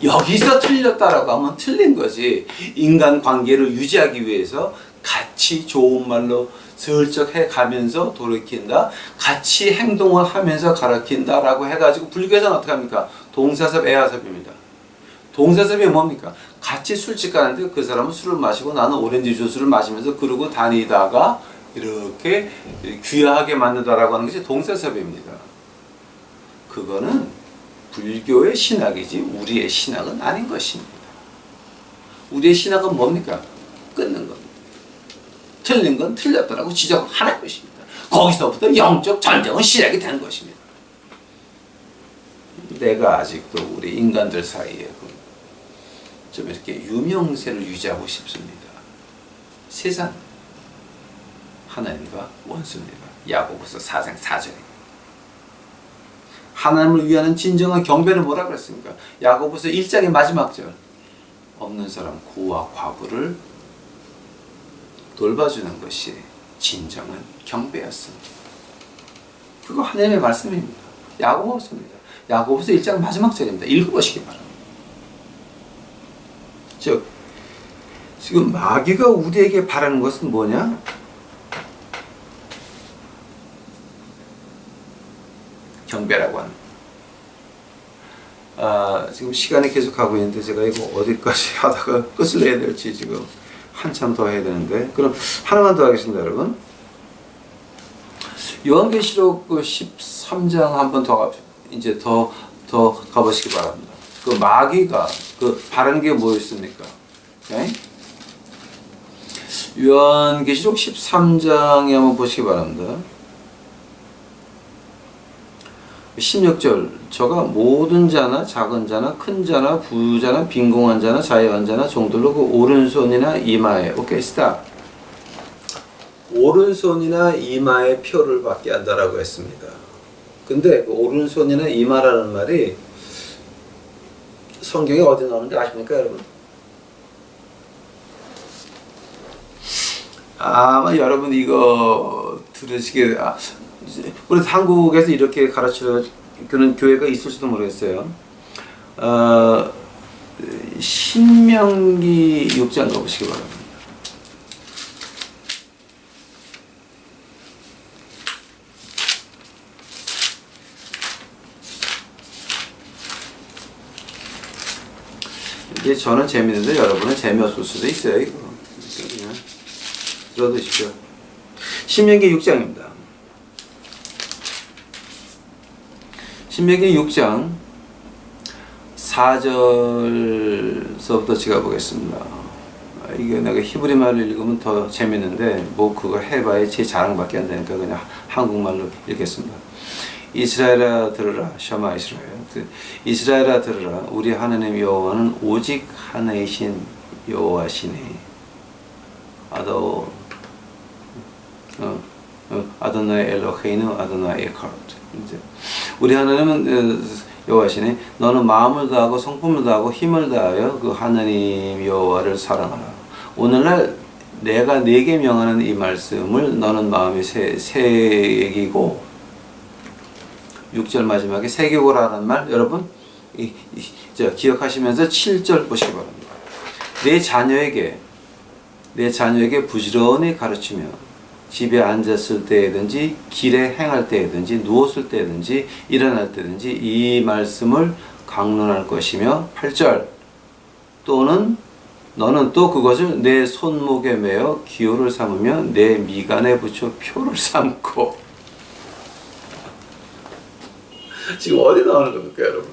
A: 여기서 틀렸다라고 하면 틀린 거지 인간 관계를 유지하기 위해서 같이 좋은 말로 슬쩍 해가면서 돌이킨다, 같이 행동을 하면서 가르친다라고 해가지고 불교에서는 어떻게 합니까? 동사섭, 애화섭입니다. 동사섭이 뭡니까? 같이 술집 가는데 그 사람은 술을 마시고 나는 오렌지 주스를 마시면서 그러고 다니다가 이렇게 귀하게 만든다라고 하는 것이 동사섭입니다. 그거는 불교의 신학이지 우리의 신학은 아닌 것입니다. 우리의 신학은 뭡니까? 끊는 겁니다. 틀린 건 틀렸다라고 지적하는 것입니다. 거기서부터 영적 전쟁은 시작이 되는 것입니다. 내가 아직도 우리 인간들 사이에 좀 이렇게 유명세를 유지하고 싶습니다. 세상 하나님과 원수입니다. 야고보서 4장 4절입니다. 하나님을 위하는 진정한 경배는 뭐라 그랬습니까? 야고보서 1장의 마지막 절. 없는 사람 고와 과부를 돌봐주는 것이 진정한 경배였습니다. 그거 하나님의 말씀입니다. 야고보서입니다. 야고보서 1장 마지막 절입니다. 읽어보시기 바랍니다. 즉 지금 마귀가 우리에게 바라는 것은 뭐냐? 경배라고 하는. 지금 시간이 계속 가고 있는데 제가 이거 어디까지 하다가 끝을 내야 될지 지금 한참 더 해야 되는데, 그럼 하나만 더 하겠습니다, 여러분. 요한계시록 그 13장 한번 이제 더 가보시기 바랍니다. 그 마귀가 그 바라는 게 뭐였습니까? 오케이? 요한계시록 13장에 한번 보시기 바랍니다. 16절, 저가 모든 자나 작은 자나 큰 자나 부자나 빈궁한 자나 자유한 자나 종들로 그 오른손이나 이마에, 오케이, 스탑. 오른손이나 이마에 표를 받게 한다라고 했습니다. 근데 그 오른손이나 이마라는 말이 성경에 어디 나오는지 아십니까, 여러분? 아마 여러분 이거 들으시게, 우리 한국에서 이렇게 가르치는 그런 교회가 있을지도 모르겠어요. 신명기 6장 가보시기 바랍니다. 이게 저는 재밌는데 여러분은 재미없을 수도 있어요. 이거 그냥 들어두십시오. 신명기 6장입니다. 신명기 6장 4절서부터 제가 보겠습니다. 이게 내가 히브리 말을 읽으면 더 재밌는데 뭐 그거 해봐야 제 자랑밖에 안 되니까 그냥 한국말로 읽겠습니다. 이스라엘아 들으라, 셔마 이스라엘. 이스라엘아 들으라, 우리 하나님 여호와는 오직 하나이신 여호와시니. 아도나이 엘로헤이누 아도나이 에카르트. 이제 우리 하나님은 여호와시니, 너는 마음을 다하고 성품을 다하고 힘을 다하여 그 하나님 여호와를 사랑하라. 오늘날 내가 네게 명하는 이 말씀을 너는 마음에 새기고, 6절 마지막에 새기고라는 말 여러분 기억하시면서 7절 보시기 바랍니다. 내 자녀에게 부지런히 가르치며 집에 앉았을 때든지 길에 행할 때든지 누웠을 때든지 일어날 때든지 이 말씀을 강론할 것이며, 8절, 또는 너는 또 그것을 내 손목에 매어 기호를 삼으며 내 미간에 붙여 표를 삼고. 지금 어디 나오는 겁니까, 여러분?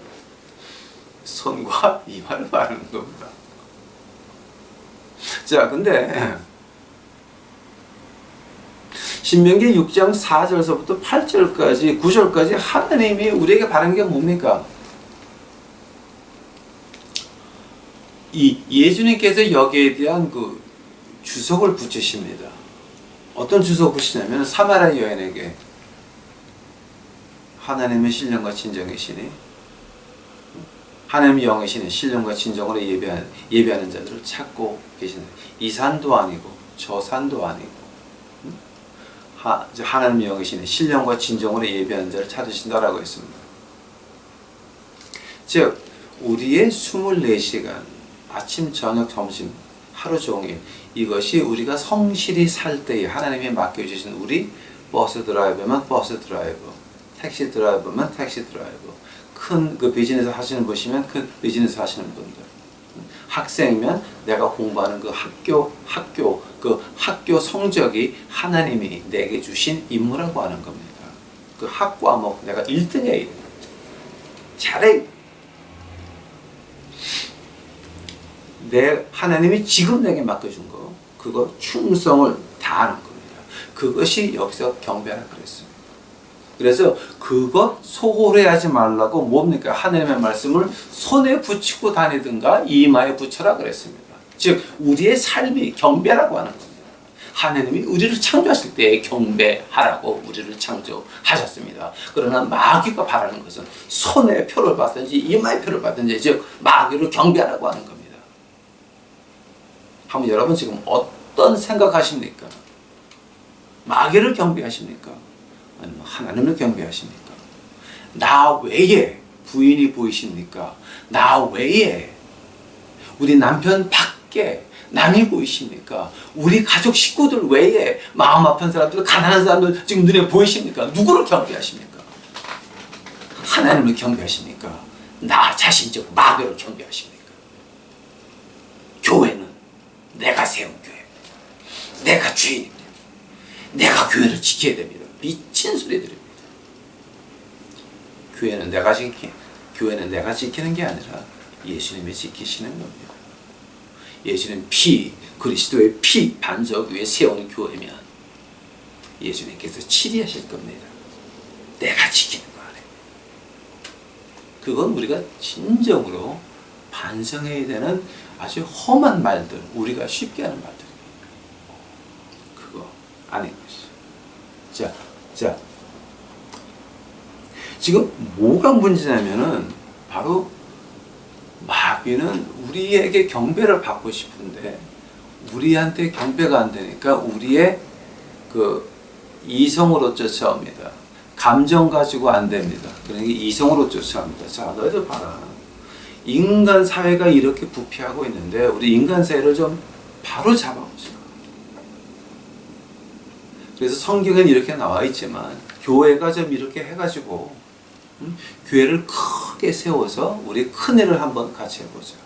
A: 손과 이마를 말하는 겁니다. 자, 근데 신명기 6장 4절서부터 8절까지 9절까지 하나님이 우리에게 바라는 게 뭡니까? 이 예수님께서 여기에 대한 그 주석을 붙이십니다. 어떤 주석을 붙이냐면 사마리아 여인에게 하나님의 신령과 진정이시니, 하나님의 영이시니 신령과 진정으로 예배하는 자들을 찾고 계시는, 이 산도 아니고 저 산도 아니고 하나님의 영이시니 신령과 진정으로 예배하는 자를 찾으신다라고 했습니다. 즉 우리의 24시간 아침 저녁 점심 하루 종일, 이것이 우리가 성실히 살 때에 하나님이 맡겨주신, 우리 버스 드라이버면 버스 드라이버, 택시 드라이버면 택시 드라이버, 큰 그 비즈니스 하시는 분이면 그 비즈니스 하시는 분들, 학생이면 내가 공부하는 그 학교 성적이 하나님이 내게 주신 임무라고 하는 겁니다. 그 학과목 내가 1등에 잘해. 하나님이 지금 내게 맡겨준 거, 그거 충성을 다하는 겁니다. 그것이 여기서 경배라 그랬습니다. 그래서 그것 소홀히 하지 말라고 뭡니까? 하나님의 말씀을 손에 붙이고 다니든가 이마에 붙여라 그랬습니다. 즉 우리의 삶이 경배라고 하는 겁니다. 하나님이 우리를 창조하실 때 경배하라고 우리를 창조하셨습니다. 그러나 마귀가 바라는 것은 손에 표를 받든지 이마에 표를 받든지, 즉 마귀를 경배하라고 하는 겁니다. 한번 여러분 지금 어떤 생각하십니까? 마귀를 경배하십니까? 아니면 하나님을 경배하십니까? 나 외에 부인이 보이십니까? 나 외에 우리 남편 밖에 남이 보이십니까? 우리 가족 식구들 외에 마음 아픈 사람들, 가난한 사람들 지금 눈에 보이십니까? 누구를 경배하십니까? 하나님을 경배하십니까? 나 자신적 마귀를 경배하십니까? 교회는 내가 세운 교회입니다. 내가 주인입니다. 내가 교회를 지켜야 됩니다. 미친 소리들입니다. 교회는 내가 지키는 게 아니라 예수님이 지키시는 겁니다. 예수님 그리스도의 피 반석 위에 세우는 교회면 예수님께서 치리하실 겁니다. 내가 지키는 거 아니에요. 그건 우리가 진정으로 반성해야 되는 아주 험한 말들, 우리가 쉽게 하는 말들. 그거 아닌 것이죠. 자, 지금 뭐가 문제냐면은 바로 마귀는 우리에게 경배를 받고 싶은데 우리한테 경배가 안 되니까 우리의 그 이성으로 쫓아옵니다. 감정 가지고 안 됩니다. 그러니까 이성으로 쫓아옵니다. 자, 너희들 봐라. 인간 사회가 이렇게 부패하고 있는데 우리 인간 사회를 좀 바로 잡아보자. 그래서 성경에는 이렇게 나와 있지만 교회가 좀 이렇게 해가지고 교회를 크게 세워서 우리 큰일을 한번 같이 해보자.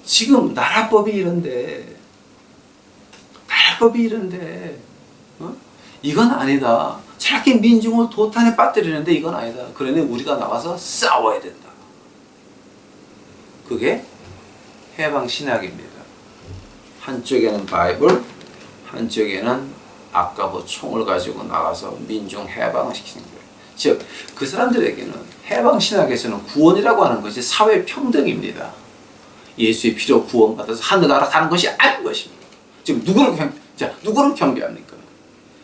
A: 지금 나라법이 이런데 이건 아니다. 저렇게 민중을 도탄에 빠뜨리는데 이건 아니다. 그러니 우리가 나와서 싸워야 된다. 그게 해방신학입니다. 한쪽에는 바이블, 한쪽에는 아까부 총을 가지고 나가서 민중 해방을 시키는 거예요. 즉, 그 사람들에게는 해방신학에서는 구원이라고 하는 것이 사회평등입니다. 예수의 피로 구원받아서 하늘나라 가는 것이 아닌 것입니다. 지금 누구를 경배합니까?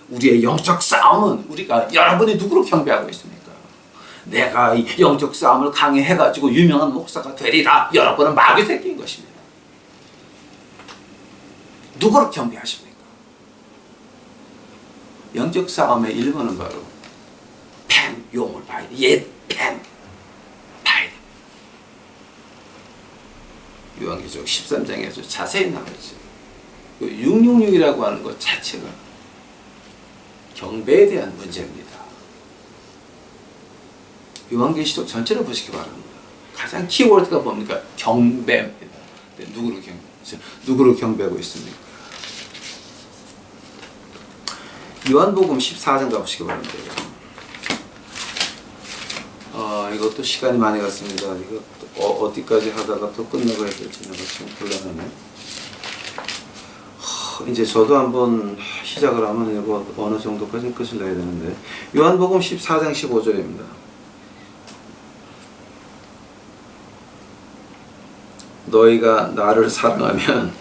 A: 우리의 영적 싸움은 여러분이 누구를 경배하고 있습니까? 내가 이 영적 싸움을 강해해가지고 유명한 목사가 되리라. 여러분은 마귀 새끼인 것입니다. 누구를 경배하십니까? 영적 싸움의 일본은 바로 용을 봐야 돼. 봐야 돼. 요한계시록 13장에서 자세히 나오죠. 666이라고 하는 것 자체가 경배에 대한 문제입니다. 요한계시록 전체를 보시기 바랍니다. 가장 키워드가 뭡니까? 경배입니다. 누구를 경배하고 있습니까? 요한복음 14장 가보시기 바랍니다. 이것도 시간이 많이 갔습니다. 이거 어디까지 하다가 또 끝나고 해야 될지 내가 지금 곤란하네. 이제 저도 한번 시작을 하면 이거 어느 정도까지 끝을 내야 되는데 요한복음 14장 15절입니다. 너희가 나를 사랑하면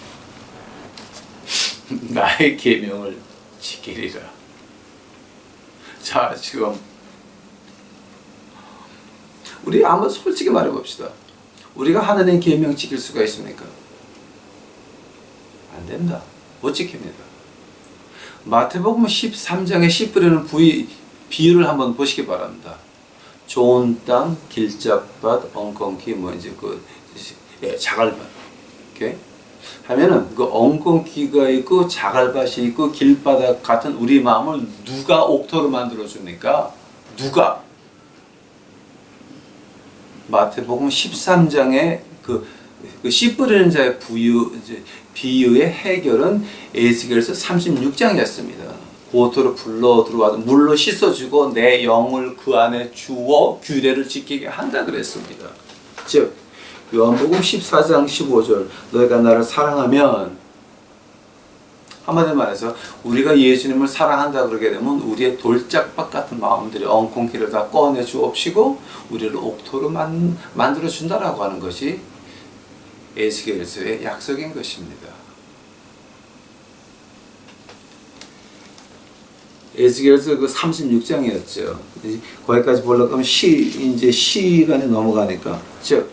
A: 나의 계명을 지키리라. 자, 지금 우리 한번 솔직히 말해봅시다. 우리가 하나님의 계명 지킬 수가 있습니까? 안 된다. 못 지킵니다. 마태복음 13장에 씨 뿌리는 비유를 한번 보시기 바랍니다. 좋은 땅, 길잡밭, 엉겅퀴, 자갈밭. 이렇게 하면은 그 엉겅퀴가 있고 자갈밭이 있고 길바닥 같은 우리 마음을 누가 옥토로 만들어 줍니까? 누가? 마태복음 13장의 그 씨 뿌리는 자의 비유의 해결은 에스겔서 36장이었습니다. 고토로 불러 들어와서 물로 씻어주고 내 영을 그 안에 주어 규례를 지키게 한다 그랬습니다. 즉 요한복음 14장 15절 너희가 나를 사랑하면, 한마디로 말해서 우리가 예수님을 사랑한다 그러게 되면 우리의 돌짝밭 같은 마음들이 엉겅퀴를 다 꺼내 주옵시고 우리를 옥토로 만들어 준다라고 하는 것이 에스겔서의 약속인 것입니다. 에스겔서 그 36장이었죠. 거기까지 보려고 하면 이제 시간이 넘어가니까. 즉,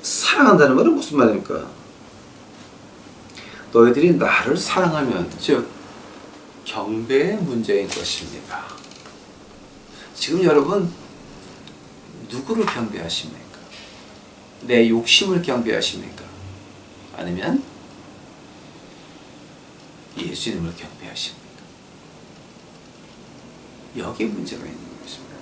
A: 사랑한다는 말은 무슨 말입니까? 너희들이 나를 사랑하면, 즉, 경배의 문제인 것입니다. 지금 여러분, 누구를 경배하십니까? 내 욕심을 경배하십니까? 아니면 예수님을 경배하십니까? 여기에 문제가 있는 것입니다.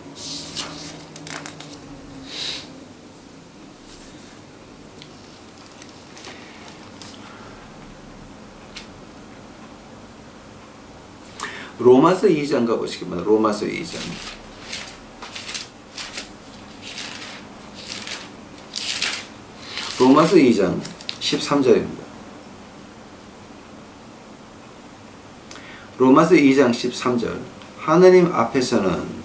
A: 로마서 2장 가보시기 바랍니다. 로마서 2장. 로마서 2장 13절입니다. 로마서 2장 13절. 하느님 앞에서는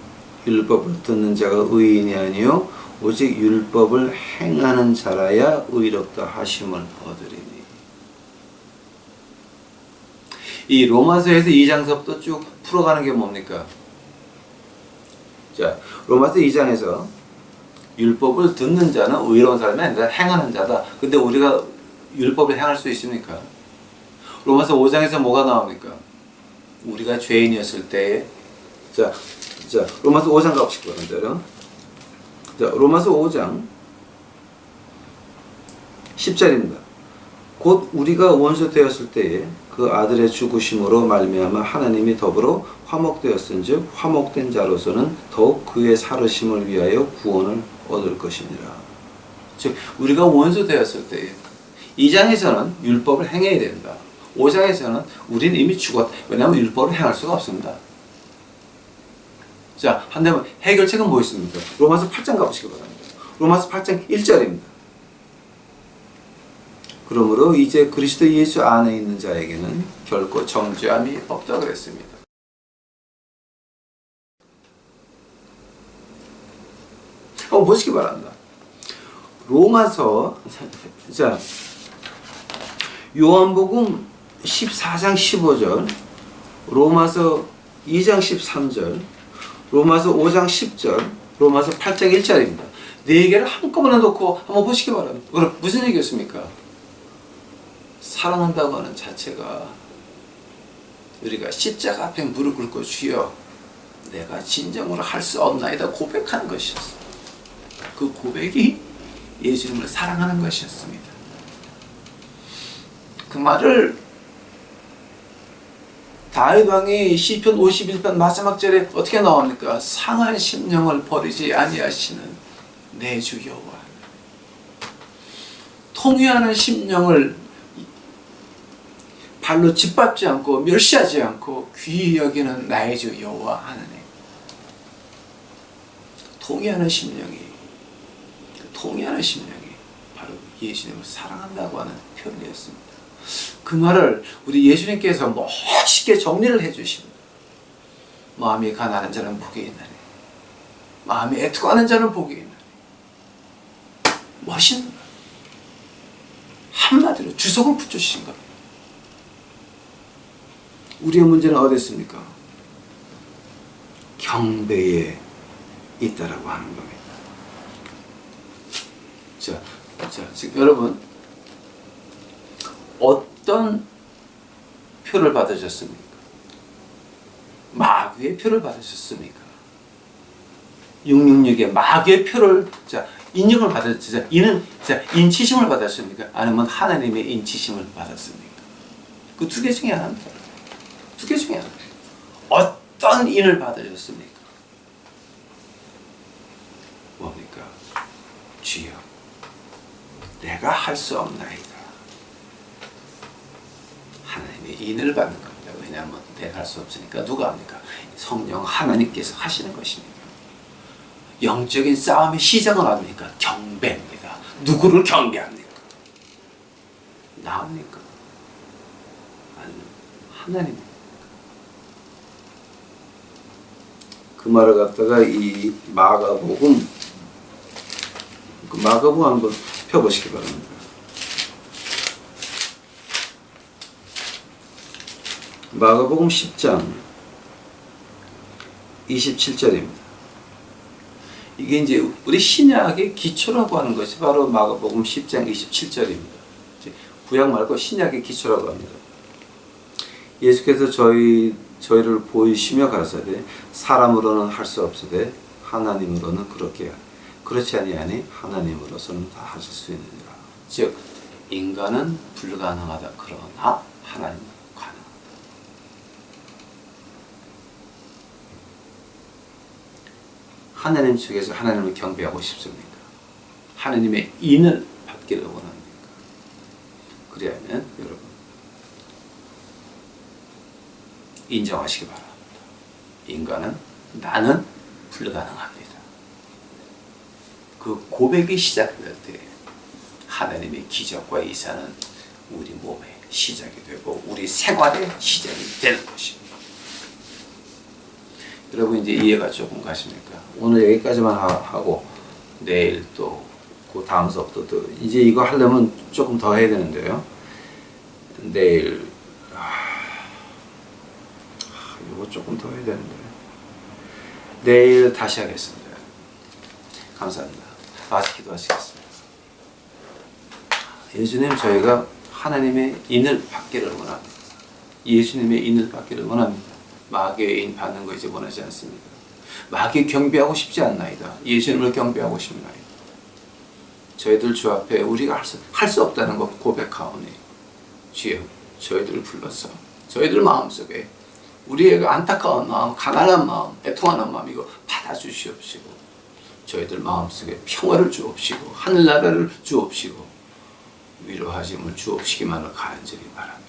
A: 율법을 듣는 자가 의인이 아니요 오직 율법을 행하는 자라야 의롭다 하심을 얻으리니. 이 로마서에서 2장서부터 쭉 풀어가는 게 뭡니까? 자, 로마서 2장에서 율법을 듣는 자는 의로운 사람이 아니라 행하는 자다. 근데 우리가 율법을 행할 수 있습니까? 로마서 5장에서 뭐가 나옵니까? 우리가 죄인이었을 때에 자, 로마서 5장 가보시기 바랍니다. 자, 로마서 5장 10절입니다. 곧 우리가 원수 되었을 때에 그 아들의 죽으심으로 말미암아 하나님이 더불어 화목되었은즉 화목된 자로서는 더욱 그의 살으심을 위하여 구원을 얻을 것이니라. 즉 우리가 원수 되었을 때에 2장에서는 율법을 행해야 된다. 5장에서는 우리는 이미 죽었다. 왜냐하면 율법을 행할 수가 없습니다. 자, 한다면 해결책은 뭐 있습니까? 로마서 8장 가보시기 바랍니다. 로마서 8장 1절입니다. 그러므로 이제 그리스도 예수 안에 있는 자에게는 결코 정죄함이 없다 그랬습니다. 한번 보시기 바랍니다. 로마서 자 요한복음 14장 15절, 로마서 2장 13절, 로마서 5장 10절, 로마서 8장 1절입니다. 네 개를 한꺼번에 놓고 한번 보시기 바랍니다. 그럼 무슨 얘기였습니까? 사랑한다고 하는 자체가 우리가 십자가 앞에 무릎 꿇고 주여 내가 진정으로 할 수 없나이다 고백하는 것이었어요. 그 고백이 예수님을 사랑하는 것이었습니다. 그 말을 다윗 왕이 시편 51편 마지막 절에 어떻게 나옵니까? 상한 심령을 버리지 아니하시는 내 주 여호와. 통회하는 심령을 발로 짓밟지 않고 멸시하지 않고 귀히 여기는 나의 주 여호와 하나님. 통회하는 심령이 바로 예수님을 사랑한다고 하는 표현이었습니다. 그 말을 우리 예수님께서 멋있게 정리를 해주십니다. 마음이 가난한 자는 복이 있나니 마음이 애통하는 자는 복이 있나니. 멋있는 말. 한마디로 주석을 붙여주신 겁니다. 우리의 문제는 어디 있습니까? 경배에 있다라고 하는 겁니다. 자, 지금 여러분 어떤 표를 받으셨습니까? 마귀의 표를 받으셨습니까? 666의 마귀의 표를 인정을 받으셨죠. 이는 인치심을 받았습니까? 아니면 하나님의 인치심을 받았습니까? 그 두 개 중에 하나입니다. 두 개 중에 하나. 어떤 인을 받으셨습니까? 뭡니까? 주여, 내가 할 수 없나이다. 하나님의 인을 받는 겁니다. 왜냐하면 내가 할 수 없으니까 누가 합니까? 성령 하나님께서 하시는 것입니다. 영적인 싸움의 시작은 어디입니까? 경배입니다. 누구를 경배합니까? 나입니까? 아니면 하나님입니까? 그 말을 갖다가 이 마가복음 한번 펴보시기 바랍니다. 마가복음 10장 27절입니다. 이게 이제 우리 신약의 기초라고 하는 것이 바로 마가복음 10장 27절입니다. 구약 말고 신약의 기초라고 합니다. 예수께서 저희를 보이시며 가라사대 사람으로는 할 수 없으되 하나님으로는 그렇지 아니하니 하나님으로서는 다 하실 수 있느니라. 즉 인간은 불가능하다 그러나 하나님은 가능하다. 하나님 속에서 하나님을 경배하고 싶습니까? 하나님의 인을 받기를 원합니까? 그래야면 여러분 인정하시기 바랍니다. 인간은 나는 불가능합니다. 그 고백이 시작될 때 하나님의 기적과 이사는 우리 몸에 시작이 되고 우리 생활의 시작이 되는 것입니다. 여러분 이제 이해가 조금 가십니까? 오늘 여기까지만 하고 내일 또 그 다음 수업도 또 이제 이거 하려면 조금 더 해야 되는데요. 내일 이거 조금 더 해야 되는데 내일 다시 하겠습니다. 감사합니다. 다시 기도하시겠습니다. 예수님, 저희가 하나님의 인을 받기를 원합니다. 예수님의 인을 받기를 원합니다. 마귀의 인 받는 거 이제 원하지 않습니다. 마귀 경배하고 싶지 않나이다. 예수님을 경배하고 싶나이다. 저희들 주 앞에 우리가 할 수 없다는 것 고백하오니 주여 저희들을 불러서 저희들 마음속에 우리의 안타까운 마음, 가난한 마음, 애통하는 마음 이거 받아주시옵시고 저희들 마음속에 평화를 주옵시고 하늘나라를 주옵시고 위로하심을 주옵시기만을 간절히 바랍니다.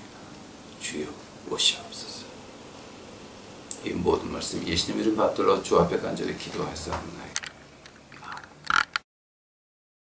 A: 주여 오시옵소서. 이 모든 말씀 예수님 이름 받들어 주 앞에 간절히 기도하였사옵나이다.